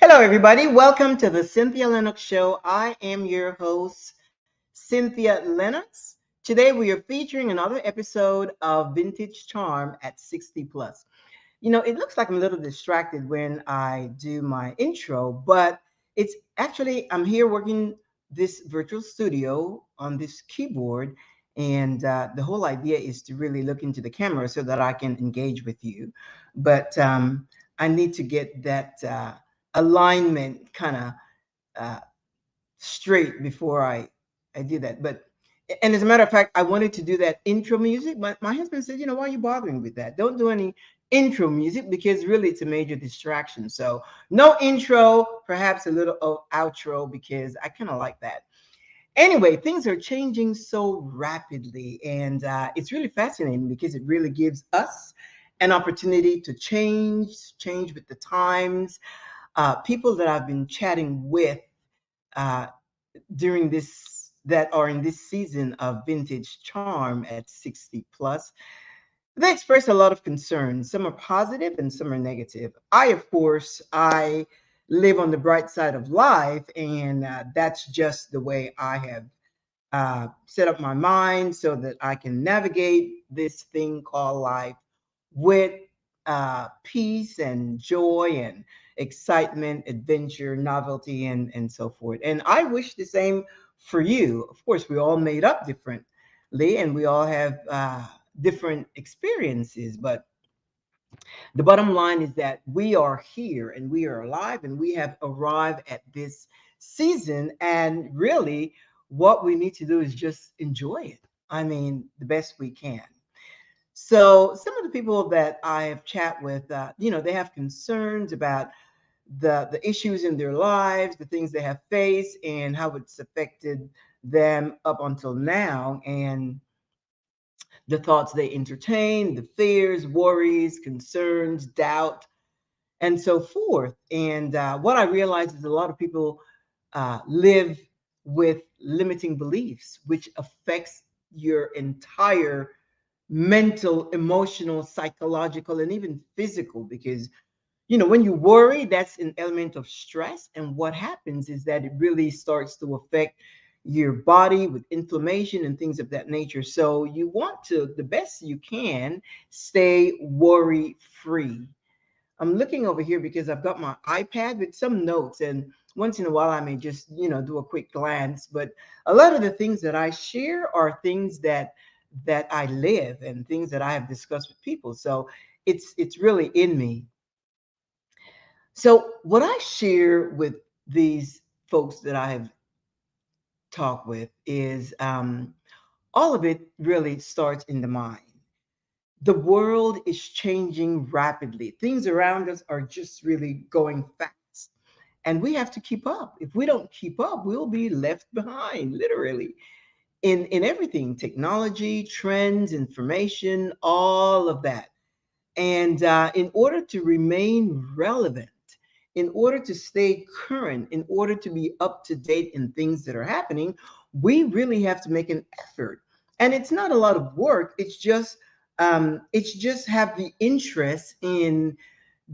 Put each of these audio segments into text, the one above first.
Hello, everybody. Welcome to the Cynthia Linox Show. I am your host, Cynthia Linox. Today, we are featuring another episode of Vintage Charm at 60 Plus. It looks like I'm a little distracted when I do my intro, but it's actually, I'm here working this virtual studio on this keyboard. And the whole idea is to really look into the camera so that I can engage with you. But I need to get that alignment kind of uh, straight before I do that. And as a matter of fact, I wanted to do that intro music, but my husband said, why are you bothering with that? Don't do any intro music because really it's a major distraction. So no intro, perhaps a little outro because I kind of like that. Anyway, things are changing so rapidly, and it's really fascinating because it really gives us an opportunity to change with the times. People that I've been chatting with uh, during this that are in this season of vintage charm at 60 plus, they express a lot of concern. Some are positive and some are negative. Of course, I live on the bright side of life, and that's just the way I have set up my mind so that I can navigate this thing called life with peace and joy and excitement, adventure, novelty, and so forth. And I wish the same for you. Of course, we all made up differently and we all have different experiences, but the bottom line is that we are here and we are alive and we have arrived at this season. And really, what we need to do is just enjoy it. I mean, the best we can. So, some of the people that I have chat with, they have concerns about the issues in their lives, the things they have faced, and how it's affected them up until now. And the thoughts they entertain, the fears, worries, concerns, doubt, and so forth. And what I realize is a lot of people live with limiting beliefs, which affects your entire mental, emotional, psychological, and even physical. Because, when you worry, that's an element of stress. And what happens is that it really starts to affect your body with inflammation and things of that nature. So you want to, the best you can, stay worry free. I'm looking over here because I've got my iPad with some notes, and once in a while I may just, do a quick glance. But a lot of the things that I share are things that I live and things that I have discussed with people. So it's really in me. So what I share with these folks that I have talked with is all of it really starts in the mind. The world is changing rapidly. Things around us are just really going fast. And we have to keep up. If we don't keep up, we'll be left behind, literally, in everything, technology, trends, information, all of that. And in order to remain relevant, in order to stay current, in order to be up to date in things that are happening, we really have to make an effort. And it's not a lot of work. It's just have the interest in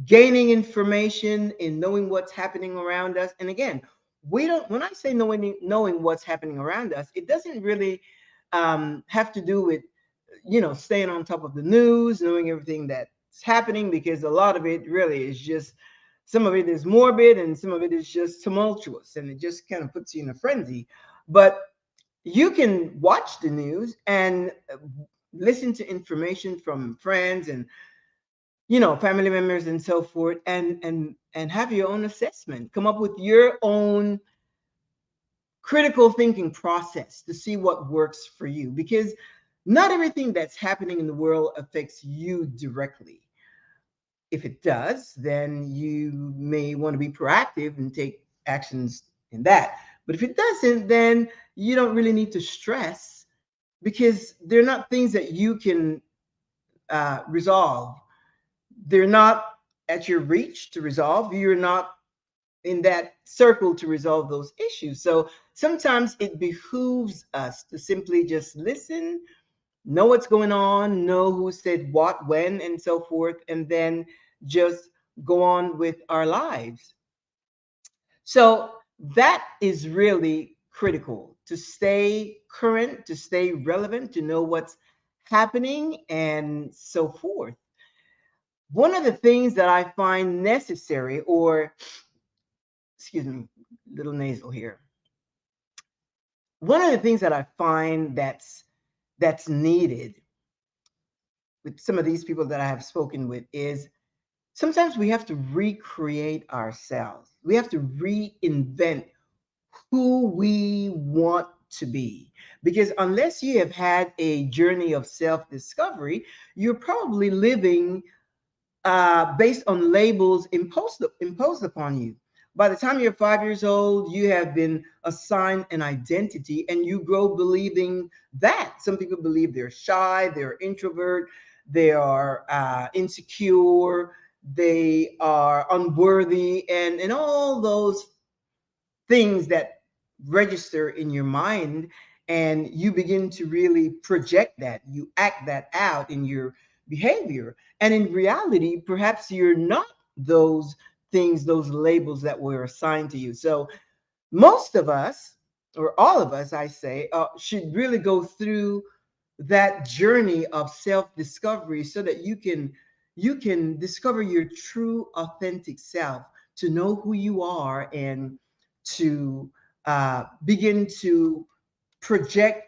gaining information, in knowing what's happening around us. And again, we don't. When I say knowing what's happening around us, it doesn't really have to do with staying on top of the news, knowing everything that's happening, because a lot of it really is just, some of it is morbid and some of it is just tumultuous and it just kind of puts you in a frenzy. But you can watch the news and listen to information from friends and family members and so forth, and have your own assessment, come up with your own critical thinking process to see what works for you, because not everything that's happening in the world affects you directly. If it does, then you may want to be proactive and take actions in that. But if it doesn't, then you don't really need to stress, because they're not things that you can resolve. They're not at your reach to resolve. You're not in that circle to resolve those issues. So sometimes it behooves us to simply just listen, know what's going on, know who said what, when, and so forth, and then just go on with our lives. So that is really critical to stay current, to stay relevant, to know what's happening, and so forth. One of the things that I find necessary, or excuse me, little nasal here. One of the things that I find that's needed with some of these people that I have spoken with is sometimes we have to recreate ourselves. We have to reinvent who we want to be. Because unless you have had a journey of self discovery, you're probably living based on labels imposed upon you. By the time you're 5 years old, you have been assigned an identity and you grow believing that. Some people believe they're shy, they're introvert, they are insecure, they are unworthy, and all those things that register in your mind, and you begin to really project that, you act that out in your behavior, and in reality perhaps you're not those things, those labels that were assigned to you. So most of us, or all of us I say, should really go through that journey of self discovery so that you can discover your true authentic self, to know who you are, and to begin to project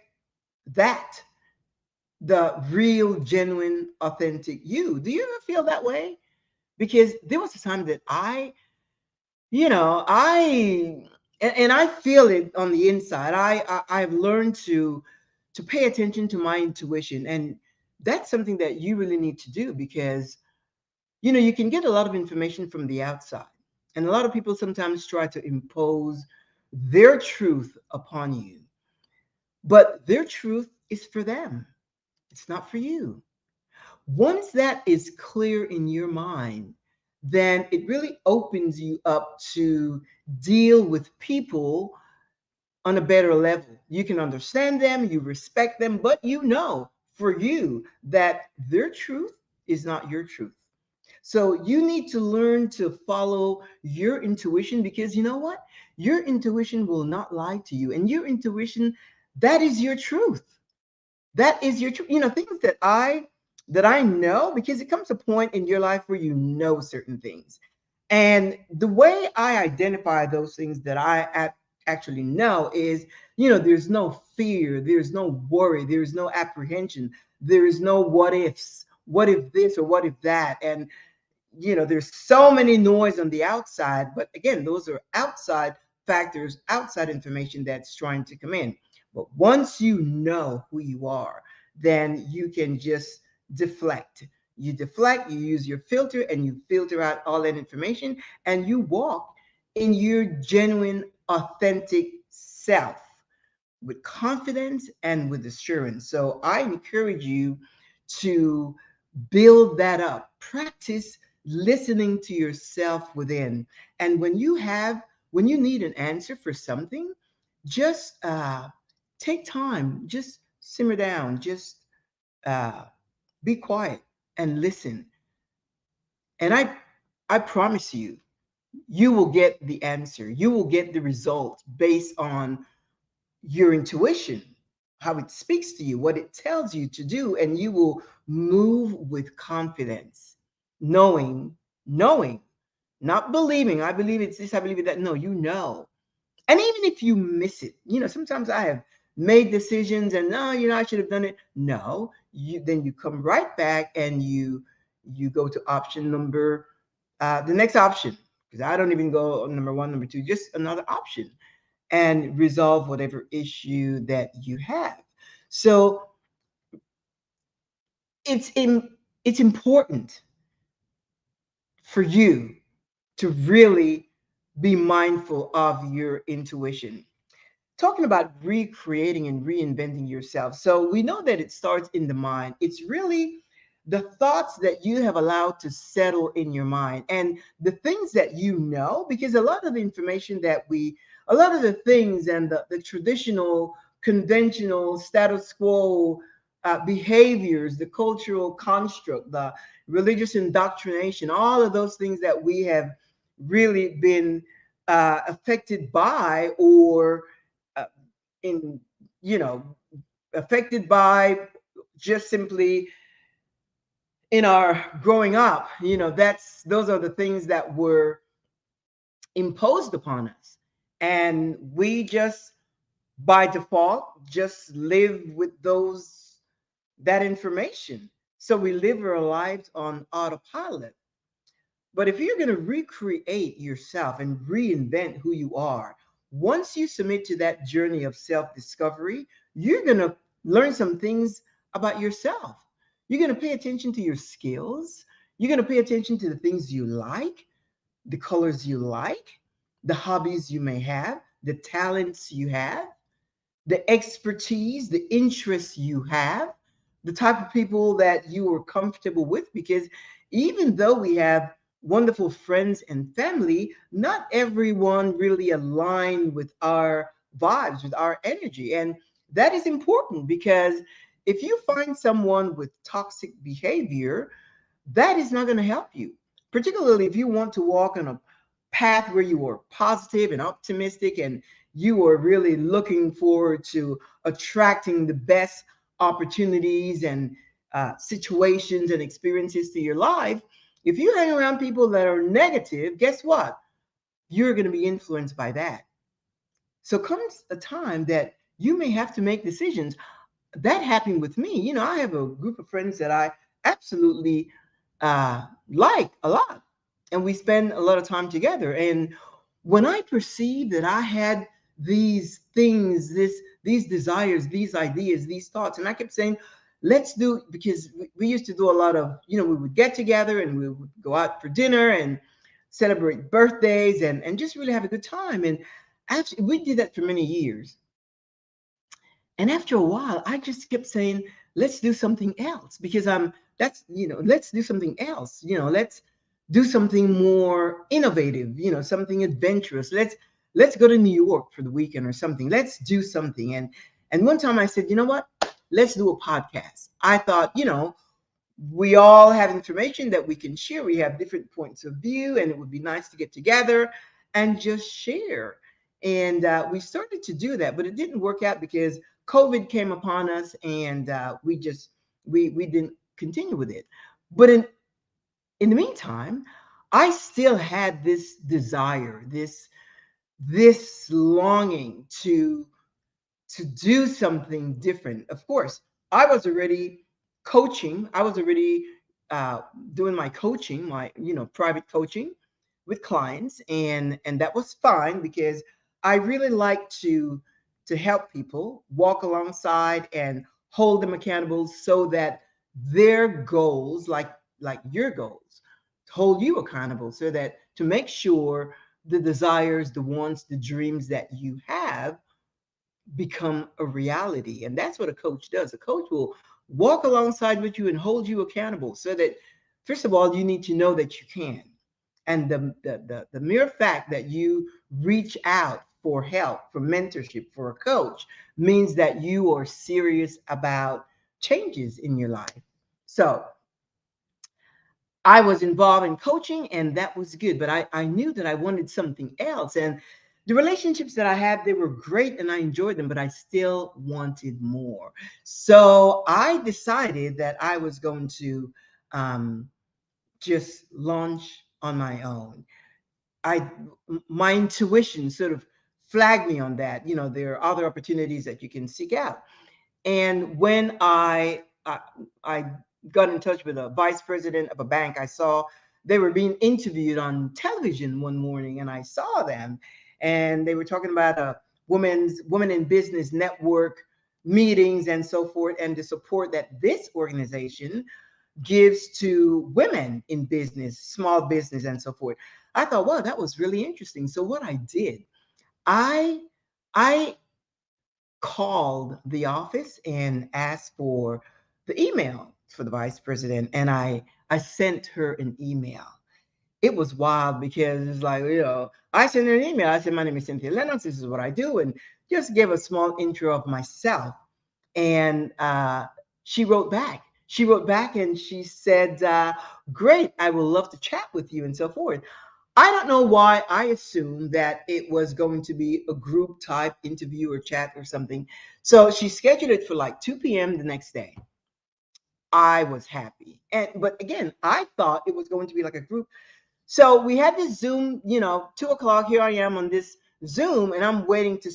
that, the real genuine authentic you. Do you ever feel that way? Because there was a time that I and I feel it on the inside. I've learned to pay attention to my intuition, and that's something that you really need to do, because you can get a lot of information from the outside, and a lot of people sometimes try to impose their truth upon you, but their truth is for them. It's not for you. Once that is clear in your mind, then it really opens you up to deal with people on a better level. You can understand them, you respect them, but you know for you that their truth is not your truth. So you need to learn to follow your intuition, because you know what? Your intuition will not lie to you. And your intuition, that is your truth. That is your truth. Things that I know, because it comes a point in your life where you know certain things. And the way I identify those things that actually know is, there's no fear, there's no worry, there's no apprehension, there is no what ifs. What if this or what if that? And there's so many noise on the outside, but again, those are outside factors, outside information that's trying to come in. But once you know who you are, then you can just deflect. You deflect, you use your filter, and you filter out all that information, and you walk in your genuine authentic self with confidence and with assurance. So I encourage you to build that up. Practice listening to yourself within. And when you need an answer for something, just take time, just simmer down, just uh, be quiet and listen. And I promise you, you will get the answer. You will get the results based on your intuition, how it speaks to you, what it tells you to do, and you will move with confidence, knowing, not believing. I believe it's this, I believe it that. No, you know. And even if you miss it, sometimes I have made decisions and no, I should have done it. No, you come right back and you go to option number the next option, because I don't even go on number one, number two, just another option, and resolve whatever issue that you have. So it's important for you to really be mindful of your intuition. Talking about recreating and reinventing yourself. So we know that it starts in the mind. It's really the thoughts that you have allowed to settle in your mind, and the things that you know, because a lot of the information a lot of the things and the traditional, conventional, status quo behaviors, the cultural construct, the religious indoctrination, all of those things that we have really been affected by, or uh, in you know affected by, just simply in our growing up. That's those are the things that were imposed upon us, and we just by default just live with those that information. So we live our lives on autopilot. But if you're going to recreate yourself and reinvent who you are, once you submit to that journey of self discovery, you're going to learn some things about yourself. You're going to pay attention to your skills. You're going to pay attention to the things you like, the colors you like, the hobbies you may have, the talents you have, the expertise, the interests you have, the type of people that you are comfortable with. Because even though we have wonderful friends and family, not everyone really align with our vibes, with our energy. And that is important, because if you find someone with toxic behavior, that is not going to help you, particularly if you want to walk on a path where you are positive and optimistic, and you are really looking forward to attracting the best opportunities and situations and experiences to your life. If you hang around people that are negative, guess what? You're going to be influenced by that. So comes a time that you may have to make decisions. That happened with me. I have a group of friends that I absolutely like a lot, and we spend a lot of time together. And when I perceived that I had these things, these desires, these ideas, these thoughts, and I kept saying, let's do, because we used to do a lot of, we would get together and we would go out for dinner and celebrate birthdays, and just really have a good time. And actually, we did that for many years. And after a while, I just kept saying, let's do something else, because let's do something else. Let's do something more innovative, something adventurous. Let's go to New York for the weekend or something. Let's do something. And one time I said, you know what? Let's do a podcast. I thought, we all have information that we can share. We have different points of view, and it would be nice to get together and just share. And we started to do that, but it didn't work out because COVID came upon us, and we didn't continue with it. But in the meantime, I still had this desire, this longing to do something different. Of course, I was already coaching. I was already uh, doing my coaching, my private coaching with clients, and that was fine, because I really like to help people walk alongside and hold them accountable, so that their goals, like your goals, hold you accountable, so that to make sure the desires, the wants, the dreams that you have become a reality. And that's what a coach does. A coach will walk alongside with you and hold you accountable, so that, first of all, you need to know that you can. And the mere fact that you reach out for help, for mentorship, for a coach, means that you are serious about changes in your life. So I was involved in coaching, and that was good. But I knew that I wanted something else. And the relationships that I had, they were great and I enjoyed them, but I still wanted more. So I decided that I was going to um, just launch on my own. I My intuition sort of flagged me on that. There are other opportunities that you can seek out. And when I got in touch with a vice president of a bank, I saw they were being interviewed on television one morning, and I saw them, and they were talking about a women in business network meetings and so forth, and the support that this organization gives to women in business, small business, and so forth. I thought, wow, that was really interesting. So what I did, I I called the office and asked for the email for the vice president, and I sent her an email. It was wild, because it's like, I sent her an email. I said, my name is Cynthia Linox, this is what I do, and just give a small intro of myself. And she wrote back and she said, great, I would love to chat with you, and so forth. I don't know why I assumed that it was going to be a group type interview or chat or something. So she scheduled it for like 2 p.m. the next day. I was happy. And but again, I thought it was going to be like a group. So we had this Zoom, 2 o'clock. Here I am on this Zoom, and I'm waiting to,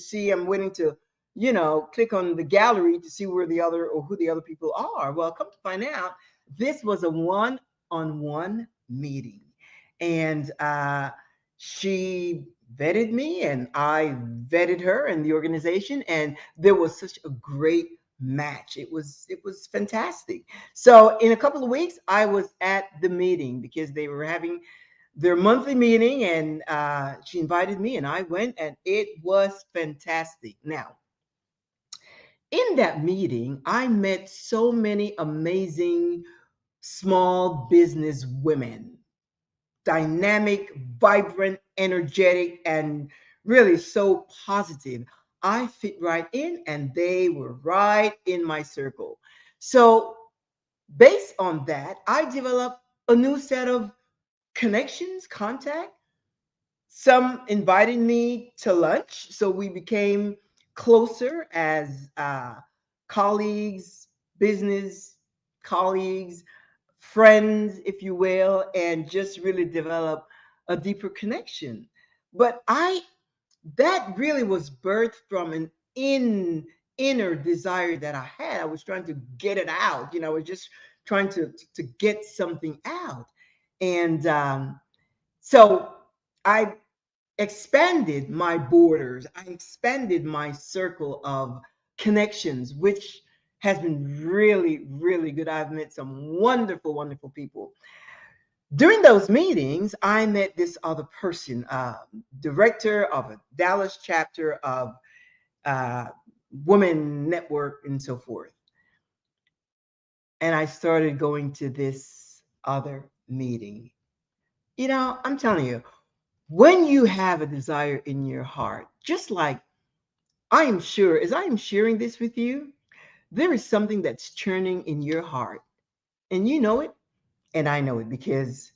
click on the gallery to see where the other or who the other people are. Well, come to find out, this was a one-on-one meeting. And she vetted me, and I vetted her and the organization, and there was such a great match. It was fantastic. So in a couple of weeks, I was at the meeting because they were having their monthly meeting, and she invited me, and I went, and it was fantastic. Now, in that meeting, I met so many amazing small business women, dynamic, vibrant, energetic, and really so positive. I fit right in, and they were right in my circle. So, based on that, I developed a new set of connections, contact. Some invited me to lunch, so we became closer as colleagues, business colleagues, friends, if you will, and just really develop a deeper connection. But I that really was birthed from an inner desire that I had. I was trying to get it out. I was just trying to get something out, and so I expanded my borders. I expanded my circle of connections, which has been really, really good. I've met some wonderful, wonderful people. During those meetings, I met this other person, director of a Dallas chapter of uh, Women Network and so forth. And I started going to this other meeting. I'm telling you, when you have a desire in your heart, just like I am sure, as I am sharing this with you, there is something that's churning in your heart. And you know it, and I know it because,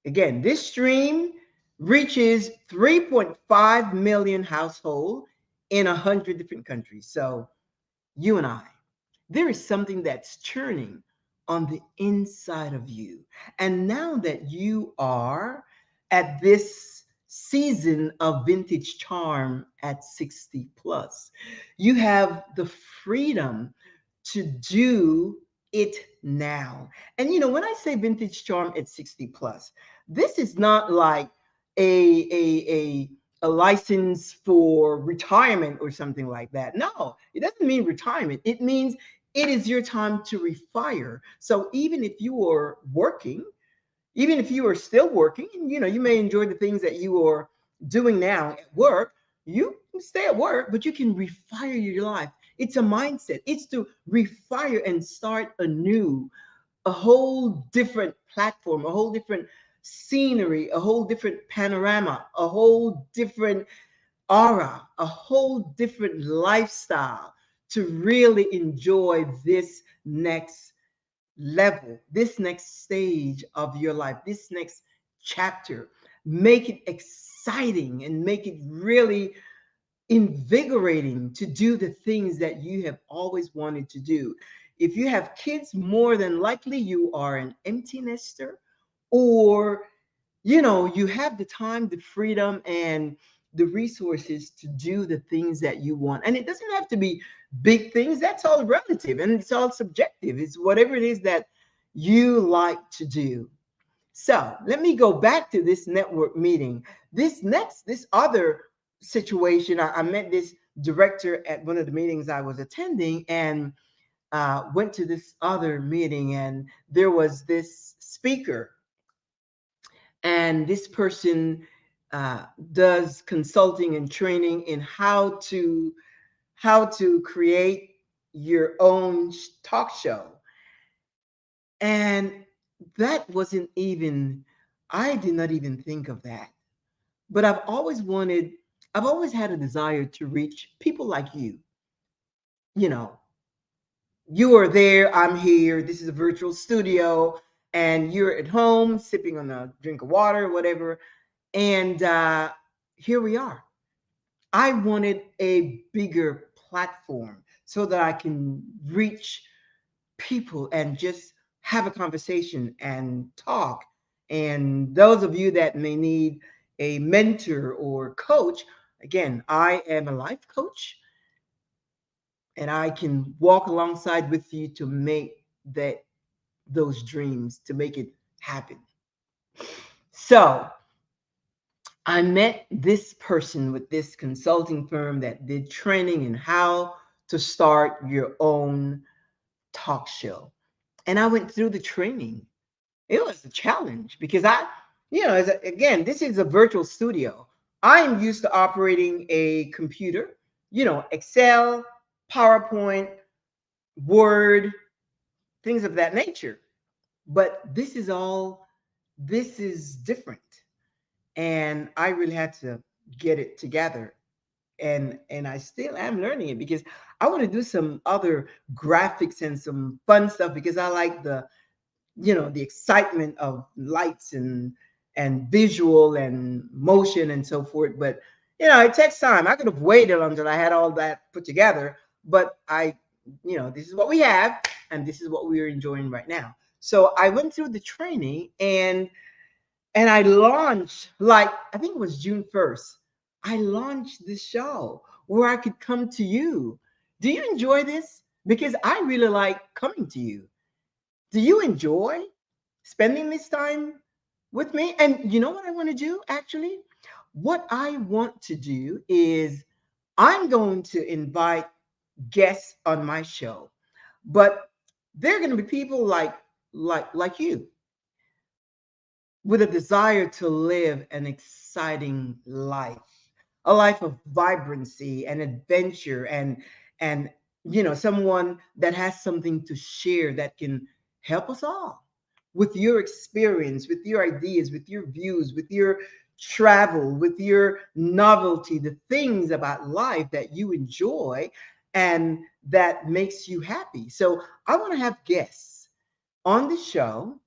again, this stream reaches 3.5 million households in 100 different countries. So, you and I, there is something that's churning on the inside of you. And now that you are at this season of vintage charm at 60 plus, you have the freedom to do it now. And when I say vintage charm at 60 plus, this is not like a a a a license for retirement or something like that. No, it doesn't mean retirement. It means it is your time to refire. So even if you are working, even if you are still working, you may enjoy the things that you are doing now at work. You can stay at work, but you can refire your life. It's a mindset. It's to refire and start anew, a whole different platform, a whole different scenery, a whole different panorama, a whole different aura, a whole different lifestyle to really enjoy this next level, this next stage of your life, this next chapter. Make it exciting and make it really invigorating to do the things that you have always wanted to do. If you have kids, more than likely you are an empty nester, or you have the time, the freedom, and the resources to do the things that you want. And it doesn't have to be big things. That's all relative and it's all subjective. It's whatever it is that you like to do. So let me go back to this network meeting. This other situation, I met this director at one of the meetings I was attending, and went to this other meeting, and there was this speaker, and this person does consulting and training in how to create your own talk show. And that wasn't even, I did not even think of that. But I've always had a desire to reach people like you. You know, you are there, I'm here, this is a virtual studio, and you're at home sipping on a drink of water, whatever. And here we are. I wanted a bigger platform so that I can reach people and just have a conversation and talk. And those of you that may need a mentor or coach, again, I am a life coach and I can walk alongside with you to make that those dreams, to make it happen. So I met this person with this consulting firm that did training in how to start your own talk show. And I went through the training. It was a challenge because again, this is a virtual studio. I am used to operating a computer, Excel, PowerPoint, Word, things of that nature. But this is different. And I really had to get it together. And I still am learning it because I want to do some other graphics and some fun stuff because I like the excitement of lights and visual and motion and so forth. But it takes time. I could have waited until I had all that put together, but this is what we have and this is what we're enjoying right now. So I went through the training and I launched, like, I think it was June 1st. I launched this show where I could come to you. Do you enjoy this? Because I really like coming to you. Do you enjoy spending this time with me? And you know what I want to do actually? What I want to do is I'm going to invite guests on my show, but they're going to be people like you with a desire to live an exciting life, a life of vibrancy and adventure and someone that has something to share that can help us all with your experience, with your ideas, with your views, with your travel, with your novelty, the things about life that you enjoy and that makes you happy. So I want to have guests on the show.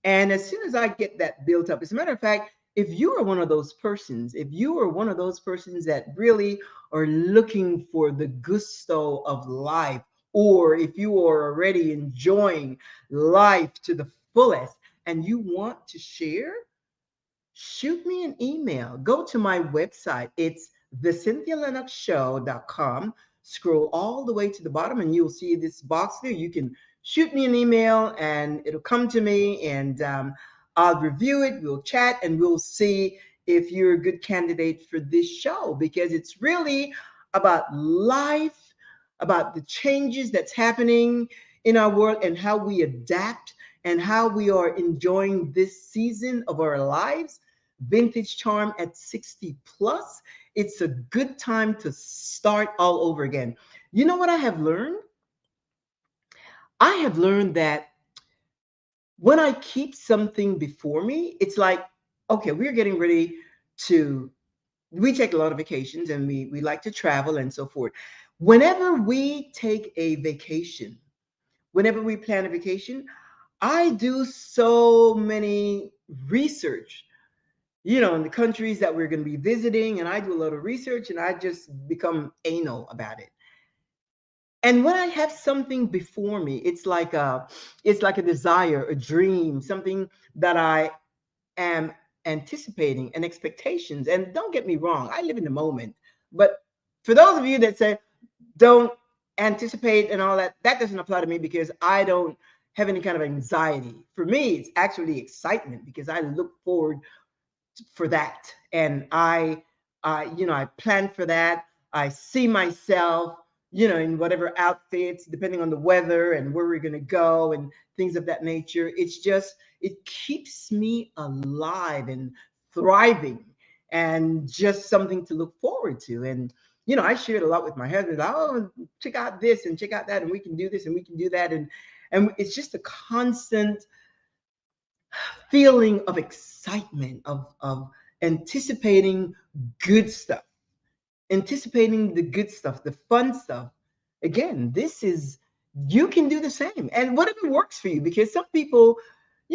And as soon as I get that built up, as a matter of fact, if you are one of those persons, if you are one of those persons that really are looking for the gusto of life, or if you are already enjoying life to the fullest and you want to share, shoot me an email. Go to my website. It's thecynthialinoxshow.com. Scroll all the way to the bottom and you'll see this box there. You can shoot me an email and it'll come to me and I'll review it. We'll chat and we'll see if you're a good candidate for this show because it's really about life, about the changes that's happening in our world and how we adapt and how we are enjoying this season of our lives. Vintage charm at 60 plus. It's a good time to start all over again. You know what I have learned? I have learned that when I keep something before me, it's like, okay, we're getting ready to, we take a lot of vacations and we like to travel and so forth. Whenever we take a vacation, whenever we plan a vacation, I do so many research in the countries that we're going to be visiting. And I do a lot of research and I just become anal about it. And when I have something before me, it's like a desire, a dream, something that I am anticipating and expectations. And don't get me wrong, I live in the moment. But for those of you that say don't anticipate and all that, that doesn't apply to me because I don't have any kind of anxiety. For me, it's actually excitement because I look forward for that. And I plan for that. I see myself, in whatever outfits, depending on the weather and where we're going to go and things of that nature. It keeps me alive and thriving and just something to look forward to. And, I shared a lot with my husband. Oh, check out this and check out that. And we can do this and we can do that. And it's just a constant feeling of excitement, of anticipating good stuff, anticipating the good stuff, the fun stuff. Again, you can do the same. And whatever works for you, because some people,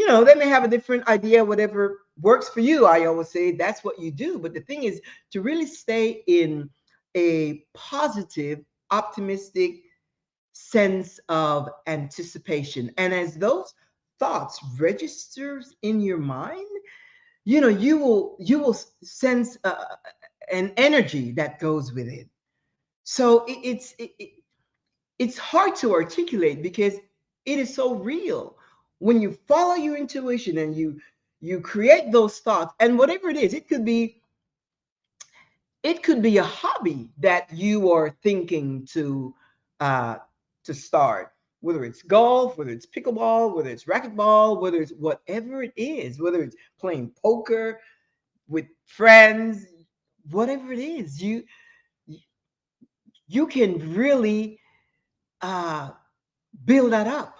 They may have a different idea. Whatever works for you, I always say that's what you do. But the thing is to really stay in a positive, optimistic sense of anticipation. And as those thoughts registers in your mind, you will sense an energy that goes with it. So it's hard to articulate because it is so real. When you follow your intuition and you create those thoughts, and whatever it is, it could be a hobby that you are thinking uh, to start, whether it's golf, whether it's pickleball, whether it's racquetball, whether it's whatever it is, whether it's playing poker with friends, whatever it is, you can really uh, build that up,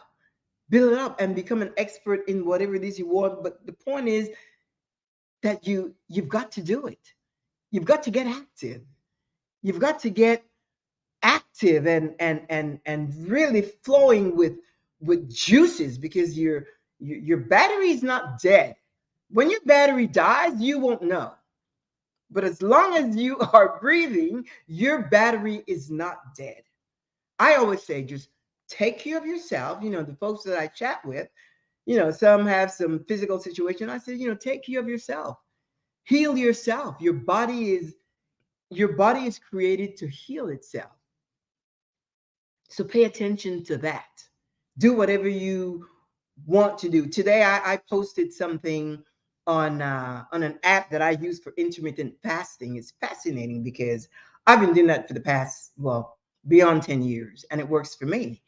build it up, and become an expert in whatever it is you want. But the point is that you've got to do it. You've got to get active. You've got to get active and really flowing with juices, because your battery is not dead. When your battery dies, you won't know. But as long as you are breathing, your battery is not dead. I always say just take care of yourself. The folks that I chat with, some have some physical situation. I said, take care of yourself. Heal yourself. Your body is created to heal itself. So pay attention to that. Do whatever you want to do. Today, I posted something on an app that I use for intermittent fasting. It's fascinating because I've been doing that for the past, well, beyond 10 years, and it works for me.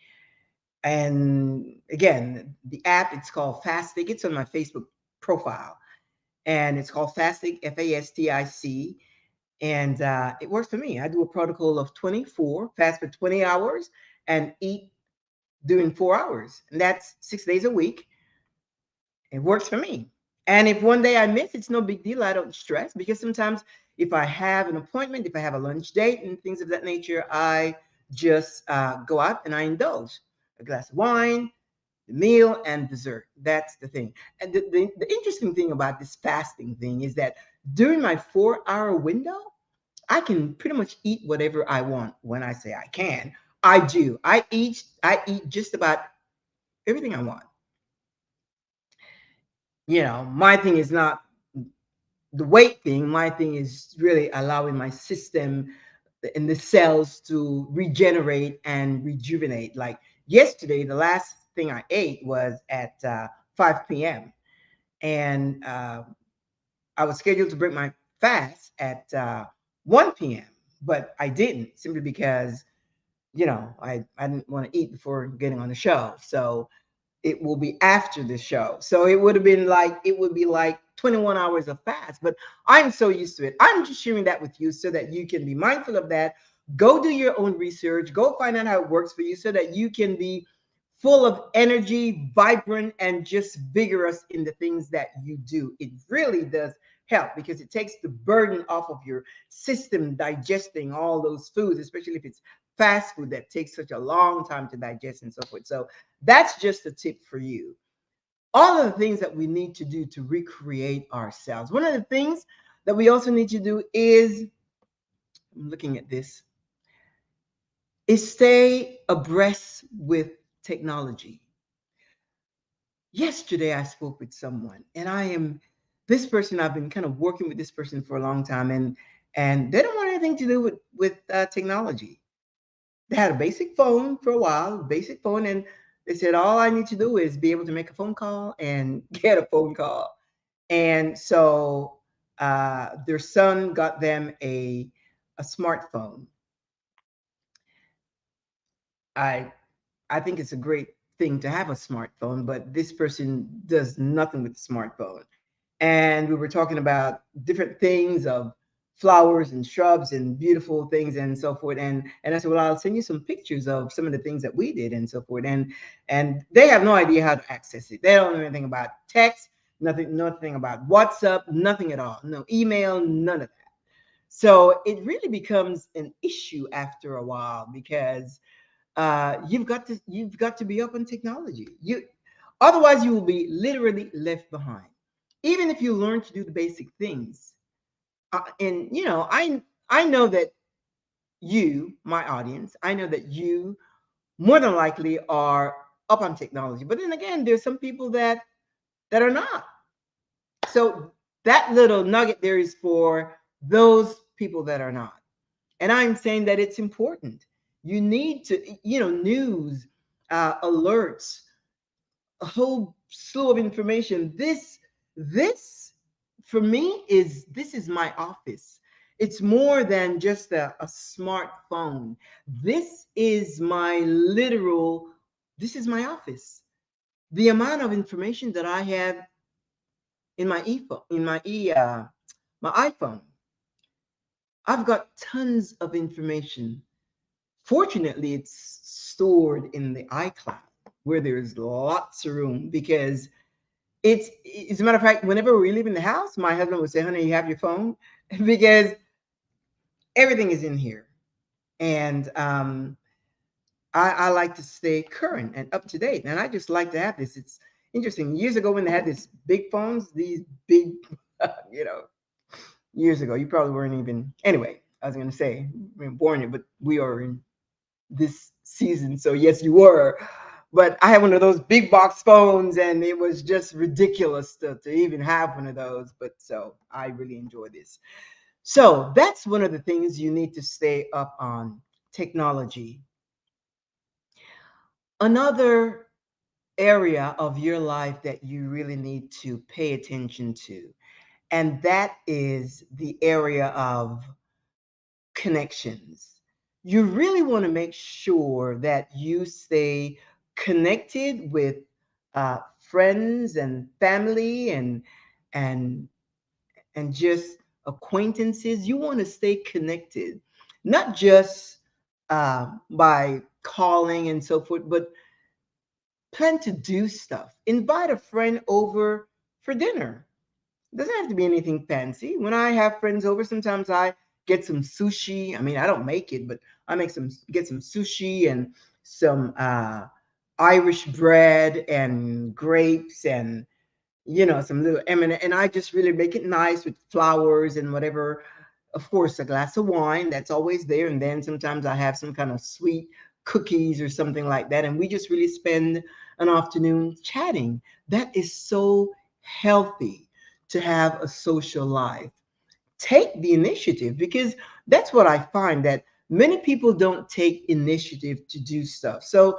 And again, the app, it's called Fastic. It's on my Facebook profile, and it's called Fastic, Fastic. And it works for me. I do a protocol of 24, fast for 20 hours, and eat during 4 hours. And that's 6 days a week. It works for me. And if one day I miss, it's no big deal. I don't stress, because sometimes if I have an appointment, if I have a lunch date and things of that nature, I just go out and I indulge a glass of wine, the meal, and dessert. That's the thing. And the interesting thing about this fasting thing is that during my 4 hour window, I can pretty much eat whatever I want. When I say I can, I do. I eat just about everything I want. My thing is not the weight thing. My thing is really allowing my system and the cells to regenerate and rejuvenate. Like yesterday, the last thing I ate was at 5 p.m. And I was scheduled to break my fast at 1 p.m., but I didn't, simply because I didn't want to eat before getting on the show. So it will be after the show. So it would be like 21 hours of fast. But I'm so used to it. I'm just sharing that with you so that you can be mindful of that. Go do your own research. Go find out how it works for you so that you can be full of energy, vibrant, and just vigorous in the things that you do. It really does help, because it takes the burden off of your system digesting all those foods, especially if it's fast food that takes such a long time to digest and so forth. So that's just a tip for you. All of the things that we need to do to recreate ourselves. One of the things that we also need to do is, I'm looking at this, is stay abreast with technology. Yesterday, I spoke with someone, and this person, I've been kind of working with this person for a long time, and they don't want anything to do with technology. They had a basic phone for a while, basic phone, and they said all I need to do is be able to make a phone call and get a phone call. And so their son got them a smartphone. I I think it's a great thing to have a smartphone, but this person does nothing with the smartphone. And we were talking about different things of flowers and shrubs and beautiful things and so forth. And I said, well, I'll send you some pictures of some of the things that we did and so forth. And they have no idea how to access it. They don't know anything about text, nothing about WhatsApp, nothing at all. No email, none of that. So it really becomes an issue after a while, because you've got to be up on technology. Otherwise, you will be literally left behind. Even if you learn to do the basic things. And I know that you, my audience, I know that you more than likely are up on technology. But then again, there's some people that are not. So that little nugget there is for those people that are not. And I'm saying that it's important. You need to, news, alerts, a whole slew of information. This for me is this is my office. It's more than just a smartphone. This is my literal, this is my office. The amount of information that I have in my ephone, in my iPhone, I've got tons of information. Fortunately, it's stored in the iCloud where there's lots of room because it's, as a matter of fact, whenever we leave in the house, my husband would say, honey, you have your phone? Because everything is in here. And I like to stay current and up to date. And I just like to have this. It's interesting. Years ago, when they had these big phones, these big, you know, years ago, you probably weren't even, anyway, I was going to say, we weren't born yet, but we are in this season. So, yes, you were. But I had one of those big box phones, and it was just ridiculous to even have one of those. But so I really enjoy this. So that's one of the things you need to stay up on technology. Another area of your life that you really need to pay attention to, and that is the area of connections. You really want to make sure that you stay connected with friends and family and and just acquaintances. You want to stay connected, not just by calling and so forth, but plan to do stuff. Invite a friend over for dinner. Doesn't have to be anything fancy. When I have friends over, sometimes I get some sushi. I mean, I don't make it, but I get some sushi and some Irish bread and grapes and some little eminent, and I just really make it nice with flowers and whatever. Of course, a glass of wine that's always there, and then sometimes I have some kind of sweet cookies or something like that, and we just really spend an afternoon chatting. That is so healthy to have a social life. Take the initiative because that's what I find that many people don't take initiative to do stuff. So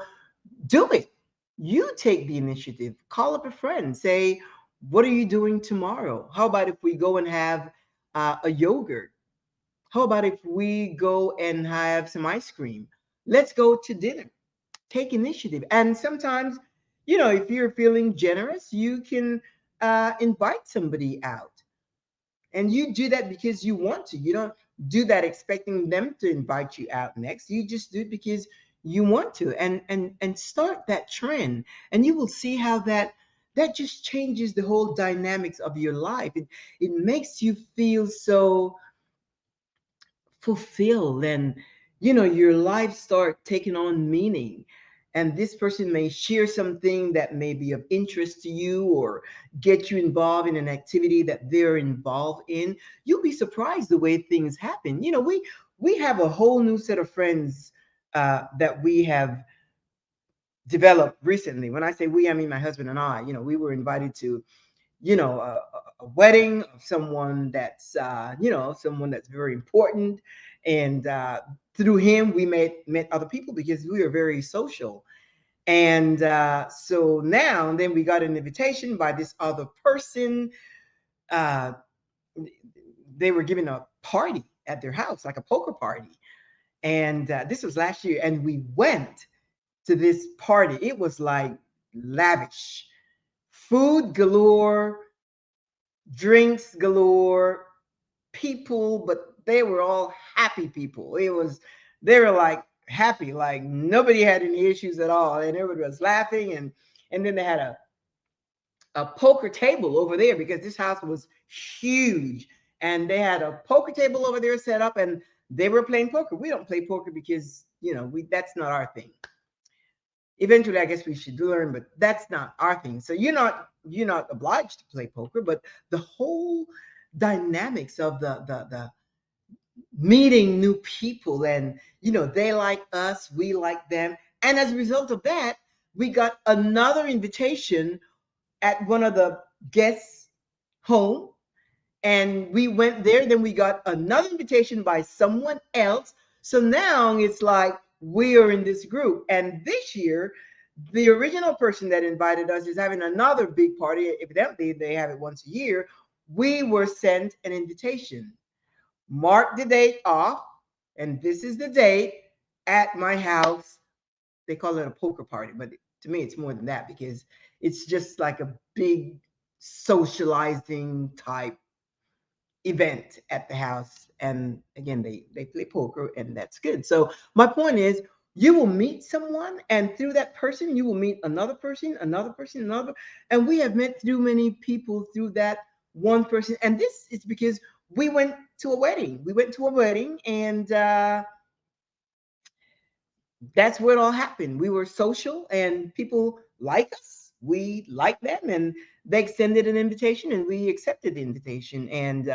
do it. You take the initiative. Call up a friend. Say, what are you doing tomorrow? How about if we go and have a yogurt? How about if we go and have some ice cream? Let's go to dinner. Take initiative. And sometimes, if you're feeling generous, you can invite somebody out. And you do that because you want to. You don't do that expecting them to invite you out next. You just do it because you want to, and start that trend. And you will see how that just changes the whole dynamics of your life. It makes you feel so fulfilled, and your life start taking on meaning. And this person may share something that may be of interest to you or get you involved in an activity that they're involved in. You'll be surprised the way things happen. We have a whole new set of friends that we have developed recently. When I say we, I mean my husband and I. We were invited to a wedding of someone that's someone that's very important, and through him we met other people because we are very social. And so now and then we got an invitation by this other person. uh, they were giving a party at their house, like a poker party, and this was last year, and we went to this party. It was like lavish, food galore, drinks galore, people, but they were all happy people. They were like happy, like nobody had any issues at all, and everybody was laughing. And then they had a poker table over there because this house was huge, and they had a poker table over there set up, and they were playing poker. We don't play poker because we that's not our thing. eventually I guess we should learn, but that's not our thing. So you're not obliged to play poker, but the whole dynamics of the meeting new people, and they like us, we like them, and as a result of that, we got another invitation at one of the guests home, and we went there. Then we got another invitation by someone else. So now it's like we are in this group. And this year, the original person that invited us is having another big party. Evidently, they have it once a year. We were sent an invitation. Mark the date off, and this is the date at my house. They call it a poker party, but to me, it's more than that because it's just like a big socializing type event at the house. And again, they play poker, and that's good. So my point is, you will meet someone, and through that person you will meet another person, another person, another. And we have met through many people through that one person. And this is because we went to a wedding, and that's where it all happened. We were social, and people like us. We like them, and they extended an invitation, and we accepted the invitation. And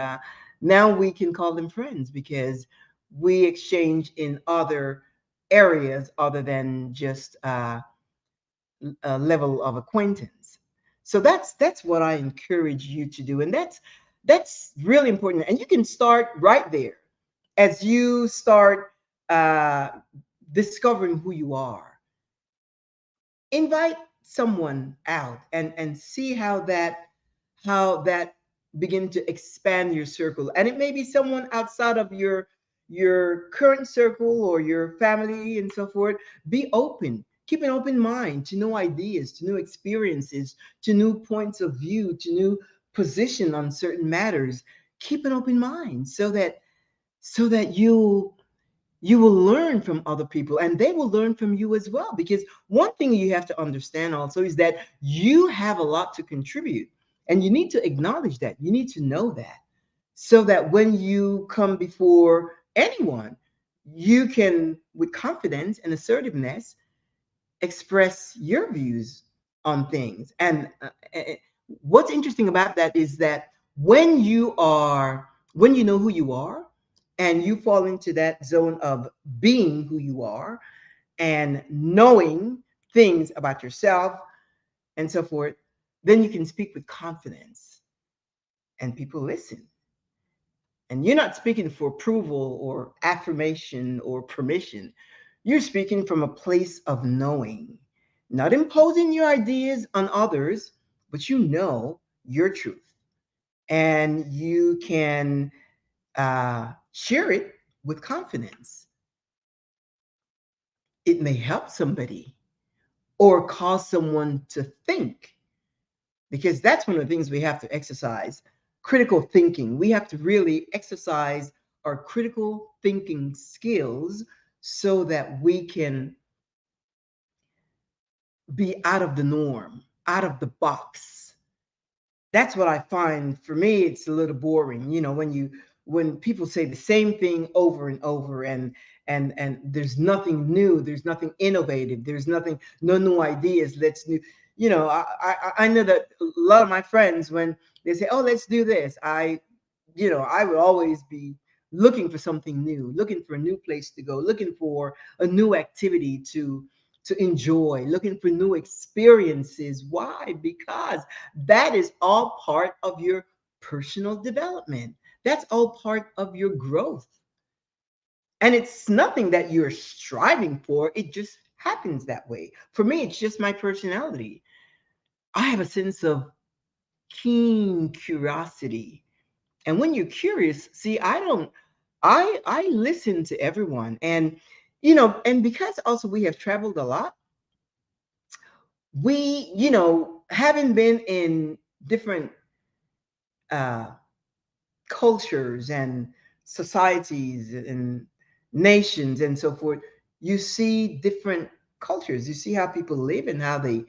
now we can call them friends because we exchange in other areas other than just a level of acquaintance. So that's what I encourage you to do, and that's really important. And you can start right there as you start uh, discovering who you are. Invite someone out, and see how that begin to expand your circle. And it may be someone outside of your current circle or your family and so forth. Be open. Keep an open mind to new ideas, to new experiences, to new points of view, to new position on certain matters. Keep an open mind so that you will learn from other people, and they will learn from you as well. Because one thing you have to understand also is that you have a lot to contribute, and you need to acknowledge that. You need to know that, so that when you come before anyone, you can, with confidence and assertiveness, express your views on things. And what's interesting about that is that when you know who you are, and you fall into that zone of being who you are and knowing things about yourself and so forth, then you can speak with confidence, and people listen. And you're not speaking for approval or affirmation or permission. You're speaking from a place of knowing, not imposing your ideas on others, but you know your truth. And you can share it with confidence. It may help somebody or cause someone to think, because that's one of the things we have to exercise: critical thinking. We have to really exercise our critical thinking skills so that we can be out of the norm, out of the box. That's what I find. For me, it's a little boring, when people say the same thing over and over, and there's nothing new, there's nothing innovative, there's nothing, no new ideas. Let's new, I know that a lot of my friends, when they say, oh, let's do this, I would always be looking for something new, looking for a new place to go, looking for a new activity to enjoy, looking for new experiences. Why? Because that is all part of your personal development. That's all part of your growth. And it's nothing that you're striving for. It just happens that way. For me, it's just my personality. I have a sense of keen curiosity. And when you're curious, see, I listen to everyone. And and because also we have traveled a lot, we, having been in different uh cultures and societies and nations and so forth, you see different cultures. You see how people live and how they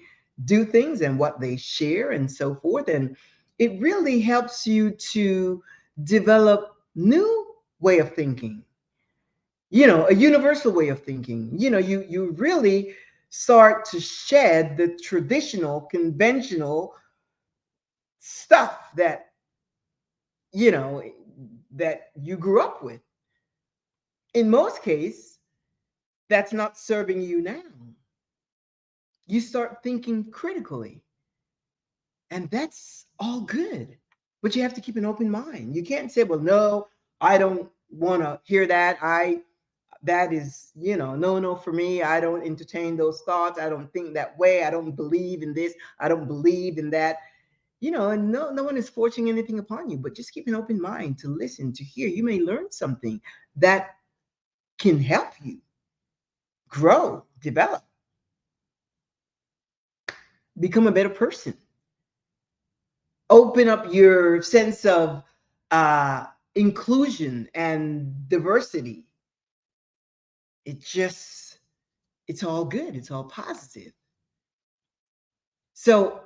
do things and what they share and so forth. And it really helps you to develop new way of thinking, a universal way of thinking. You really start to shed the traditional, conventional stuff that, you know, that you grew up with. In most cases, that's not serving you now. You start thinking critically, and that's all good. But you have to keep an open mind. You can't say, well, no, I don't want to hear that. That is, no, no for me. I don't entertain those thoughts. I don't think that way. I don't believe in this. I don't believe in that. And no one is forcing anything upon you, but just keep an open mind to listen, to hear. You may learn something that can help you grow, develop, become a better person, open up your sense of uh, inclusion and diversity. It just, it's all good. It's all positive. So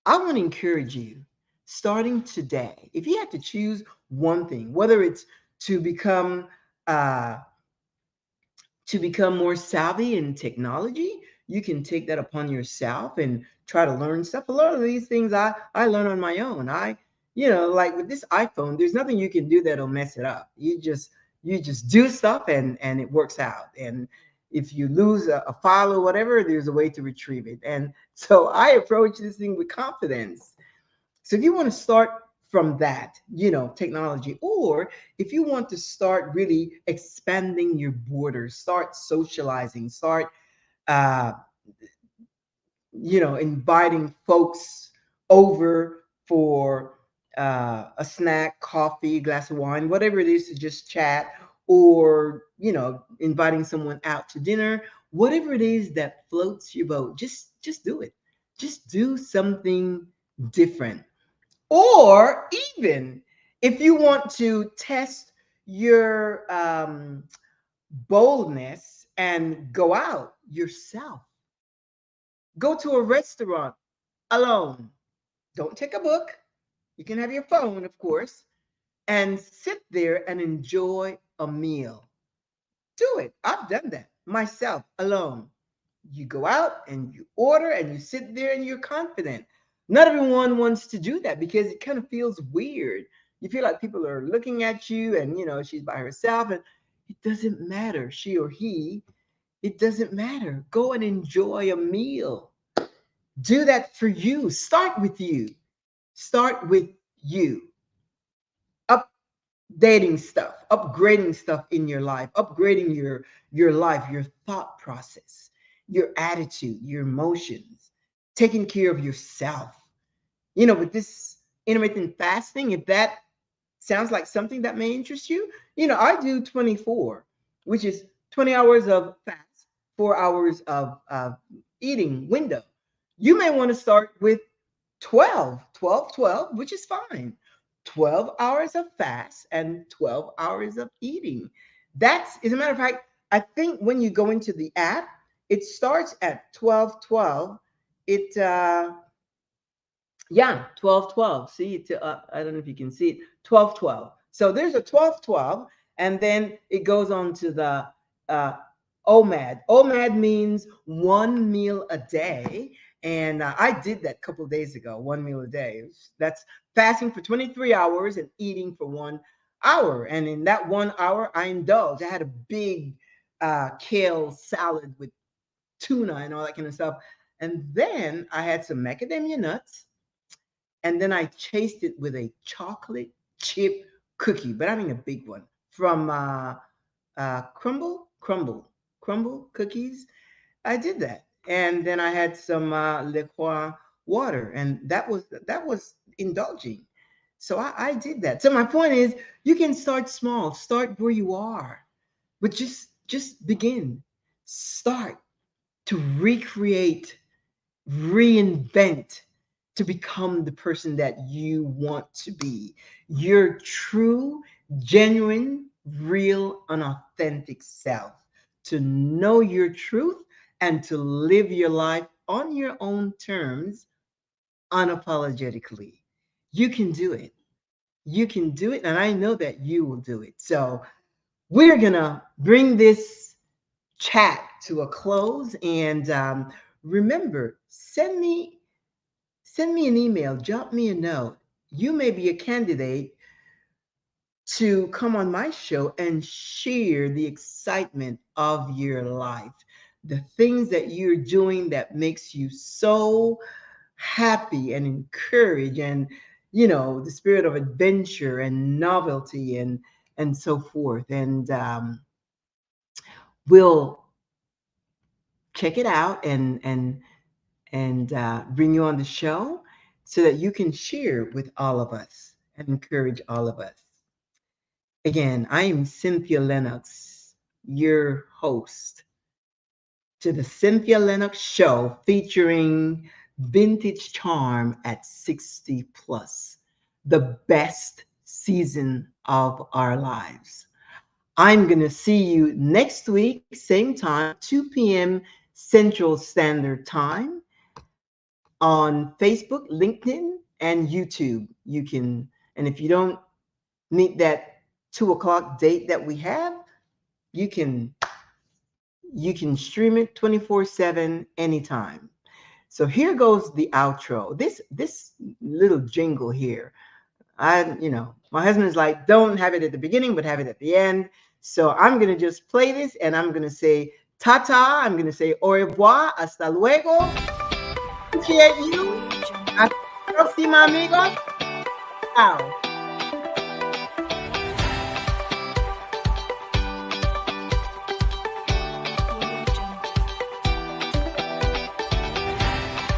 I want to encourage you, starting today, if you had to choose one thing, whether it's to become uh, more savvy in technology, you can take that upon yourself and try to learn stuff. A lot of these things I learn on my own. Like with this iPhone, there's nothing you can do that'll mess it up. You just do stuff and it works out. And if you lose a file or whatever, there's a way to retrieve it. And so I approach this thing with confidence. So if you want to start from that, technology, or if you want to start really expanding your borders, start socializing, start, uh, inviting folks over for a snack, coffee, glass of wine, whatever it is to just chat, or, inviting someone out to dinner, whatever it is that floats your boat, just do it. Just do something different. Or even if you want to test your boldness and go out yourself, go to a restaurant alone. Don't take a book. You can have your phone, of course, and sit there and enjoy a meal. Do it. I've done that myself alone. You go out and you order and you sit there and you're confident. Not everyone wants to do that because it kind of feels weird. You feel like people are looking at you and, she's by herself, and it doesn't matter, she or he, it doesn't matter. Go and enjoy a meal. Do that for you. Start with you. Start with you. Updating stuff, upgrading stuff in your life, upgrading your life, your thought process, your attitude, your emotions, taking care of yourself. With this intermittent fasting, if that sounds like something that may interest you, I do 24, which is 20 hours of fast, 4 hours of eating window. You may want to start with 12, 12, 12, which is fine. 12 hours of fast and 12 hours of eating. That's, as a matter of fact, I think when you go into the app, it starts at 12, 12. It, yeah, 12, 12. See, I don't know if you can see it. 12, 12. So there's a 12, 12, and then it goes on to the uh, OMAD. OMAD means one meal a day. And I did that a couple of days ago, one meal a day. That's fasting for 23 hours and eating for 1 hour. And in that 1 hour, I indulged. I had a big kale salad with tuna and all that kind of stuff. And then I had some macadamia nuts, and then I chased it with a chocolate chip cookie, but I mean a big one from Crumble Cookies. I did that, and then I had some liqueur water, and that was indulging. So I did that. So my point is, you can start small, start where you are, but just begin, start to recreate, reinvent, to become the person that you want to be, your true, genuine, real, and authentic self, to know your truth and to live your life on your own terms, unapologetically. You can do it. You can do it, and I know that you will do it. So we're gonna bring this chat to a close. And remember, send me an email, drop me a note. You may be a candidate to come on my show and share the excitement of your life, the things that you're doing that makes you so happy and encouraged, and the spirit of adventure and novelty and so forth. And we'll check it out and bring you on the show so that you can share with all of us and encourage all of us. Again, I am Cynthia Lennox, your host to the Cynthia Lennox Show, featuring vintage charm at 60 plus, the best season of our lives. I'm going to see you next week, same time, 2 p.m. Central Standard Time on Facebook, LinkedIn, and YouTube. You can, and if you don't meet that 2 o'clock date that we have, you can stream it 24/7 anytime. So here goes the outro. This little jingle here. My husband is like, don't have it at the beginning, but have it at the end. So I'm gonna just play this, and I'm gonna say ta-ta. I'm gonna say au revoir, hasta luego. Appreciate you. Hasta la próxima, amigos. Ciao.